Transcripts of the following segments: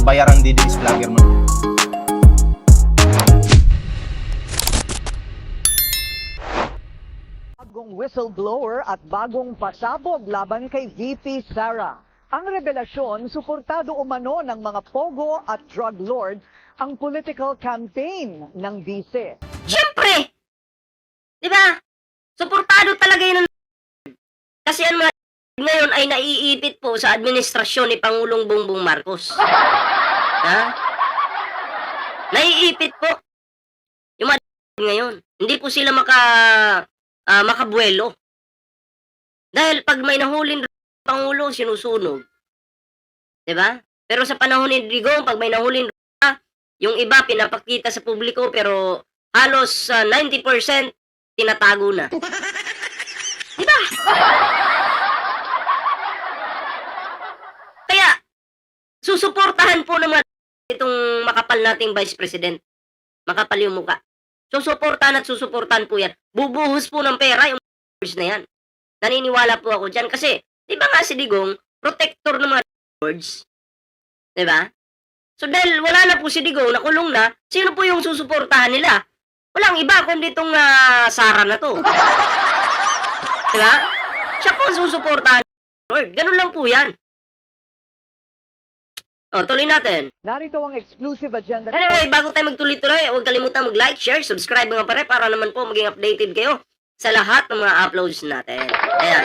bayarang DDS vlogger mo. Bagong whistleblower at bagong pasabog laban kay VP Sara. Ang revelasyon, suportado umano ng mga pogo at drug lords ang political campaign ng vice. Siyempre! Di ba? Suportado talaga yun. Kasi ang mga ngayon ay naiipit po sa administrasyon ni Pangulong Bongbong Marcos. Ha? Naiipit po. Yung mga ngayon. Hindi po sila makabuelo. Dahil pag may nahulin Pangulo, sinusunog. Diba? Pero sa panahon ni Digong, pag may nahulin yung iba pinapakita sa publiko, pero halos 90% tinatago na. Diba? Kaya, susuportahan po naman itong makapal nating Vice President. Makapal yung muka. Susuportahan at susuportahan po yan. Bubuhos po ng pera yung na yan. Naniniwala po ako dyan kasi, di ba nga si Digong, protector ng mga words? Di ba? So dahil wala na po si Digong, nakulong na, sino po yung susuportahan nila? Walang iba kundi itong Sara na to. Di ba? Siya po ang susuportahan. Ganun lang po yan. O, tuloy natin. Narito ang exclusive agenda. Anyway, bago tayo magtuloy-tuloy, huwag kalimutan mag-like, share, subscribe mga pare para naman po maging updated kayo sa lahat ng mga uploads natin. Ayan.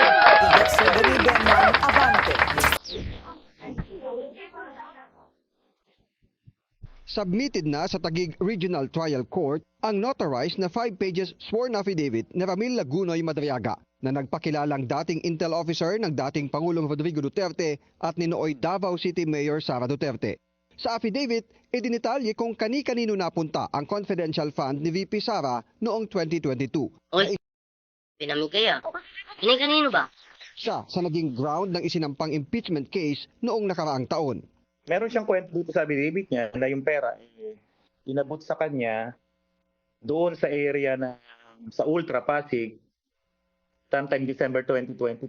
Submitted na sa Taguig Regional Trial Court ang notarized na 5 pages sworn affidavit ni Ramil Lagunoy Madriaga na nagpakilalang dating intel officer ng dating Pangulong Rodrigo Duterte at ni nooy Davao City Mayor Sara Duterte. Sa affidavit, idinitalye kung kani-kanino napunta ang confidential fund ni VP Sara noong 2022. Oy, pinamig kaya. Kanino ba? Siya sa naging ground ng isinampang impeachment case noong nakaraang taon. Meron siyang kwento dito sa affidavit niya na yung pera inabot sa kanya doon sa area na sa Ultra Pasig sometime December 2022.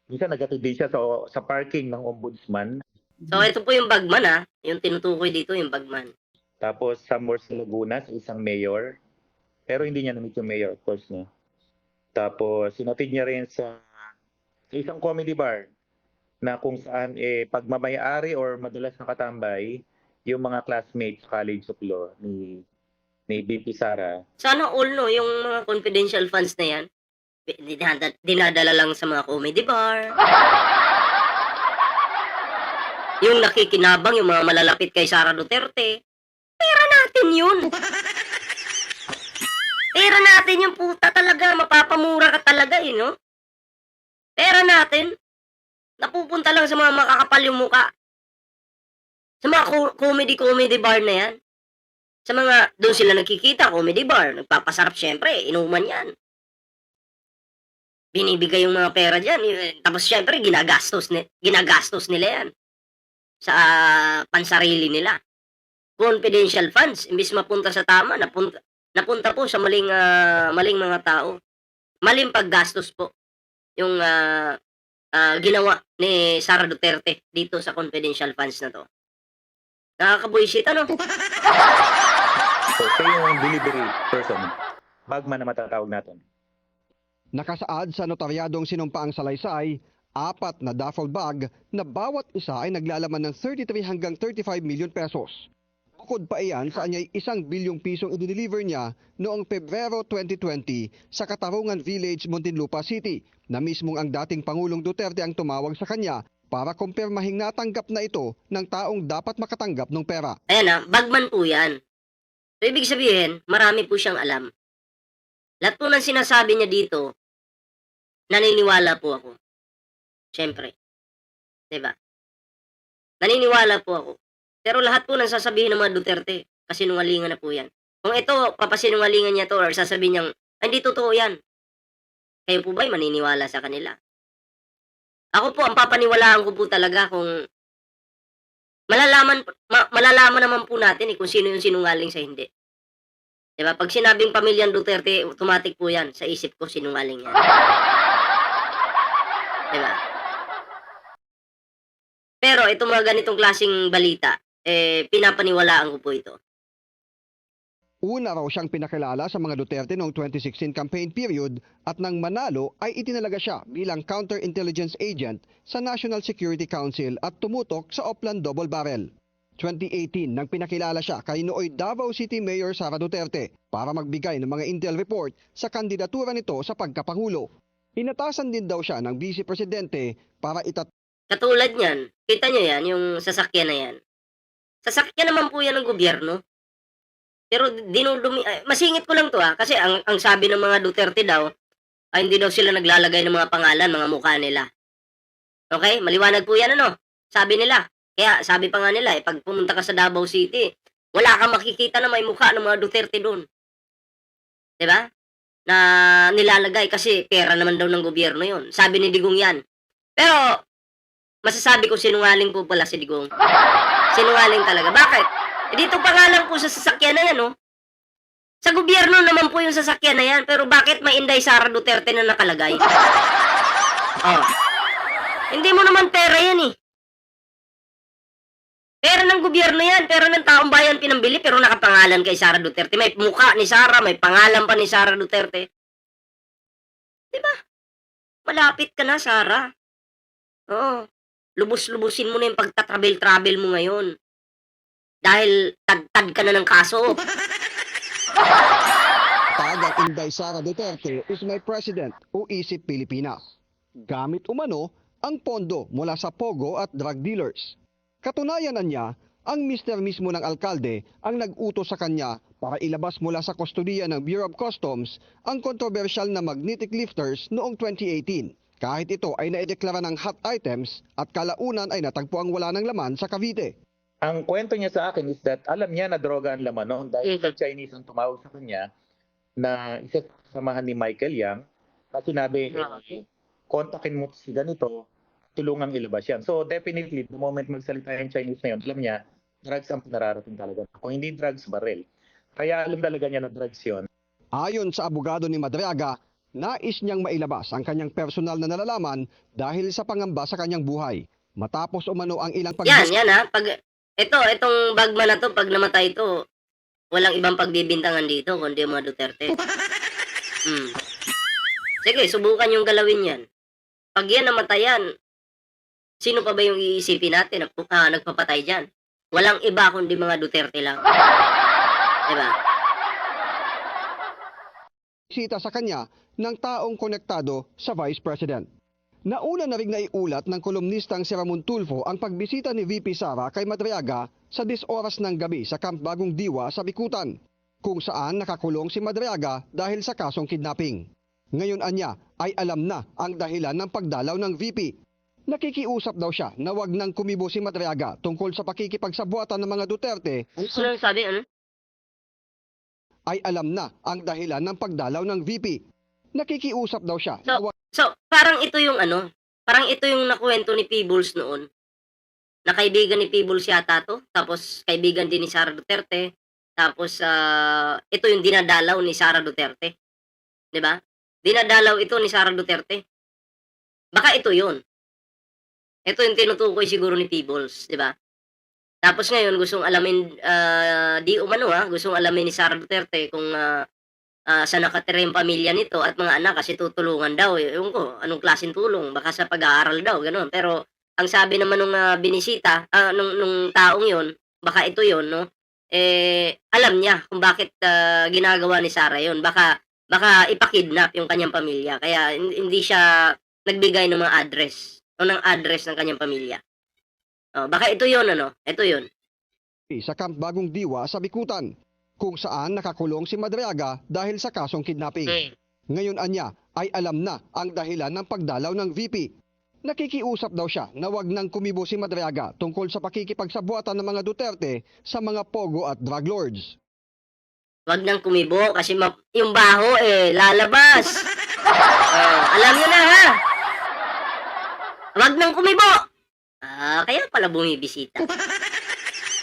Minsan nagatid din siya sa parking ng ombudsman. So, ito po yung bagman yung tinutukoy dito yung bagman. Tapos somewhere sa Laguna sa isang mayor. Pero hindi niya na-meet yung mayor, of course. No? Tapos sinatid niya rin sa isang comedy bar na kung saan pagmamayari or madalas nakatambay yung mga classmates sa College of Law ni VP Sara. Sana all, no, yung mga confidential funds na yan, dinadala lang sa mga comedy bar. Yung nakikinabang, yung mga malalapit kay Sara Duterte. Pera natin yun. Pera natin yung puta talaga. Mapapamura ka talaga no? Pera natin. Napupunta lang sa mga makakapal yung muka. Sa mga comedy bar na yan. Sa mga, doon sila nagkikita, comedy bar. Nagpapasarap syempre, inuman yan. Binibigay yung mga pera dyan. Tapos syempre, ginagastos nila yan. Sa pansarili nila. Confidential funds. Imbis mapunta sa tama, napunta po sa maling mga tao. Maling paggastos po. Yung ginawa ni Sara Duterte dito sa confidential funds na to. Nakakabuisit, ano? So, siya yung delivery person. Bagman na matatawag natin. Nakasaad sa notaryadong sinumpaang salaysay, 4 na duffel bag na bawat isa ay naglalaman ng 33 hanggang 35 million pesos. Bukod pa iyan sa anyay 1 bilyong pisong i-deliver niya noong Pebrero 2020 sa Katarungan Village, Muntinlupa City, na mismong ang dating Pangulong Duterte ang tumawag sa kanya para kumpirmahing natanggap na ito ng taong dapat makatanggap ng pera. Ayan bagman po yan. So, ibig sabihin, marami po siyang alam. Lahat po ng sinasabi niya dito, naniniwala po ako. Siyempre. Diba? Naniniwala po ako. Pero lahat po ng sasabihin ng mga Duterte, kasinungalingan na po yan. Kung ito, papasinungalingan niya to or sasabihin niyang, hindi totoo yan. Kayo po ba'y maniniwala sa kanila? Ako po, ang papaniwalaan ko po talaga kung malalaman naman po natin kung sino yung sinungaling sa hindi. Diba? Pag sinabing pamilyang Duterte, automatic po yan. Sa isip ko, sinungaling yan. Diba? Pero itong mga ganitong klaseng balita, pinapaniwalaan ko po ito. Una raw siyang pinakilala sa mga Duterte noong 2016 campaign period at nang manalo ay itinalaga siya bilang counterintelligence agent sa National Security Council at tumutok sa Oplan Double Barrel. 2018 nang pinakilala siya kay nooy Davao City Mayor Sara Duterte para magbigay ng mga intel report sa kandidatura nito sa pagkapangulo. Inatasan din daw siya ng Vice Presidente para Katulad niyan, kita nyo yan, yung sasakyan na yan. Sasakyan naman po yan ng gobyerno. Pero masingit ko lang to kasi ang sabi ng mga Duterte daw, ay hindi daw sila naglalagay ng mga pangalan, mga mukha nila. Okay? Maliwanag po yan sabi nila. Kaya sabi pa nga nila, pag pumunta ka sa Davao City, wala kang makikita na may mukha ng mga Duterte doon. Diba? Na nilalagay kasi pera naman daw ng gobyerno yon. Sabi ni Digong yan. Pero, masasabi ko sinungaling po pala si Digong. Sinungaling talaga. Bakit? Dito pa nga lang po sa sasakyan na yan, Sa gobyerno naman po yung sasakyan na yan, pero bakit may Inday Sara Duterte na nakalagay? Hindi mo naman pera yan, Pera ng gobyerno yan, pera ng taong bayan pinambili, pero nakapangalan kay Sara Duterte. May mukha ni Sara, may pangalan pa ni Sara Duterte. Diba? Malapit ka na, Sara. Lubos-lubusin mo na yung pagtatravel-travel mo ngayon. Dahil tagtad ka na ng kaso. Tagang Inday Sara Duterte is my president o Isip Pilipinas. Gamit umano ang pondo mula sa pogo at drug dealers. Katunayan na niya, ang mister mismo ng alkalde ang nag-utos sa kanya para ilabas mula sa kustodiya ng Bureau of Customs ang kontrobersyal na magnetic lifters noong 2018. Kahit ito ay naideklara ng hot items at kalaunan ay natagpuang wala ng laman sa Cavite. Ang kwento niya sa akin is that alam niya na droga ang laman noon dahil sa Chinese ang tumawag sa kanya na isa sa kasamahan ni Michael Yang na sinabi, kontakin mo si ganito, tulungang ilabas yan. So definitely, the moment magsalita yung Chinese na yun, alam niya, drugs ang pinararating talaga. Kung hindi drugs, barrel. Kaya alam talaga niya na drugs yun. Ayon sa abogado ni Madriaga, nais niyang mailabas ang kanyang personal na nalalaman dahil sa pangamba sa kanyang buhay. Matapos umano ang ilang Yan Pag itong bagma na to, pag namatay ito, walang ibang pagbibintangan dito kundi yung mga Duterte. Sige, subukan yung galawin yan. Pag yan namatayan, sino pa ba yung iisipin natin na nagpapatay dyan? Walang iba kundi mga Duterte lang. Diba? Sita sa kanya ng taong konektado sa Vice President. Nauna na rin naiulat ng kolumnistang si Ramon Tulfo ang pagbisita ni VP Sara kay Madriaga sa 10 oras ng gabi sa Camp Bagong Diwa sa Bikutan, kung saan nakakulong si Madriaga dahil sa kasong kidnapping. Ngayon anya ay alam na ang dahilan ng pagdalaw ng VP. Nakikiusap daw siya na wag nang kumibo si Madriaga tungkol sa pakikipagsabuatan ng mga Duterte. Ano sabi? Ay alam na ang dahilan ng pagdalaw ng VP. Nakikiusap daw siya na wag So, parang ito yung parang ito yung nakwento ni Peebles noon. Na kaibigan ni Peebles yata to, tapos kaibigan din ni Sara Duterte, tapos ito yung dinadalaw ni Sara Duterte. 'Di ba? Dinadalaw ito ni Sara Duterte. Baka ito yun. Ito yung tinutukoy siguro ni Peebles, 'di ba? Tapos ngayon gustong alamin gustong alamin ni Sara Duterte kung sa nakatira yung pamilya nito at mga anak kasi tutulungan daw. Ewan ko, anong klaseng tulong? Baka sa pag-aaral daw, gano'n. Pero, ang sabi naman nung binisita, nung taong yon, baka ito yon, no? Alam niya kung bakit ginagawa ni Sara yon. Baka ipakidnap yung kanyang pamilya. Kaya, hindi siya nagbigay ng mga address o ng address ng kanyang pamilya. Baka ito yon, Ito yon. sa Camp Bagong Diwa sa Bikutan, kung saan nakakulong si Madriaga dahil sa kasong kidnapping. Ngayon anya ay alam na ang dahilan ng pagdalaw ng VP. Nakikiusap daw siya na wag nang kumibo si Madriaga tungkol sa pakikipagsabuatan ng mga Duterte sa mga pogo at drug lords. Wag nang kumibo kasi yung baho lalabas. Alam niyo na ha. Wag nang kumibo. Kaya pala bumibisita.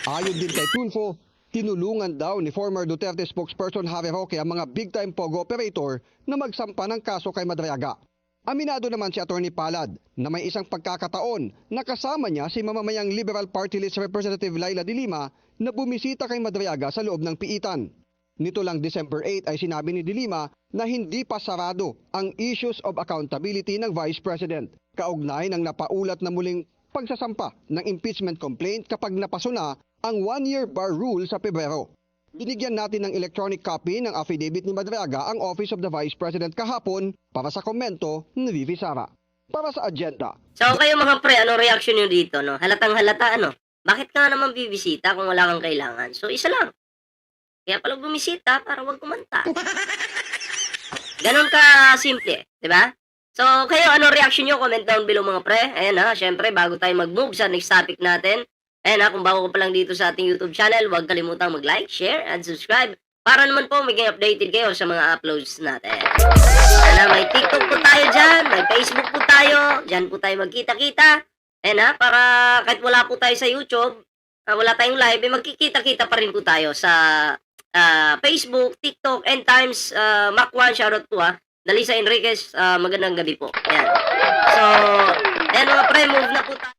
Ayon din kay Tulfo, tinulungan daw ni former Duterte spokesperson Harry Roque ang mga big-time pogo operator na magsampa ng kaso kay Madriaga. Aminado naman si Atty. Palad na may isang pagkakataon na kasama niya si mamamayang Liberal Party List Representative Laila de Lima na bumisita kay Madriaga sa loob ng piitan. Nito lang December 8 ay sinabi ni de Lima na hindi pa sarado ang issues of accountability ng Vice President, kaugnay ng napaulat na muling pagsasampa ng impeachment complaint kapag napaso na ang 1-year bar rule sa Pebrero. Binigyan natin ng electronic copy ng affidavit ni Madriaga ang Office of the Vice President kahapon para sa komento ni Vivi Sara. Para sa agenda. So kayo mga pre, ano reaction nyo dito, no? Halatang halata, ano? Bakit ka naman bibisita kung wala kang kailangan? So isa lang. Kaya pala bumisita para wag kumanta. Ganon ka simple, di ba? So kayo, ano reaction nyo? Comment down below mga pre. Ayan ha, syempre bago tayo mag-move sa next topic natin. Ayan ha, kung bago ka pa lang dito sa ating YouTube channel, huwag kalimutang mag-like, share, and subscribe para naman po maging updated kayo sa mga uploads natin. Ayan ha, may TikTok po tayo dyan, may Facebook po tayo, dyan po tayo magkita-kita. Ayan ha, para kahit wala po tayo sa YouTube, wala tayong live, magkikita-kita pa rin po tayo sa Facebook, TikTok, and times, Mac 1, shoutout po ha. Dalisa Enriquez, magandang gabi po. Ayan. So, ayan mga pre, move na po tayo.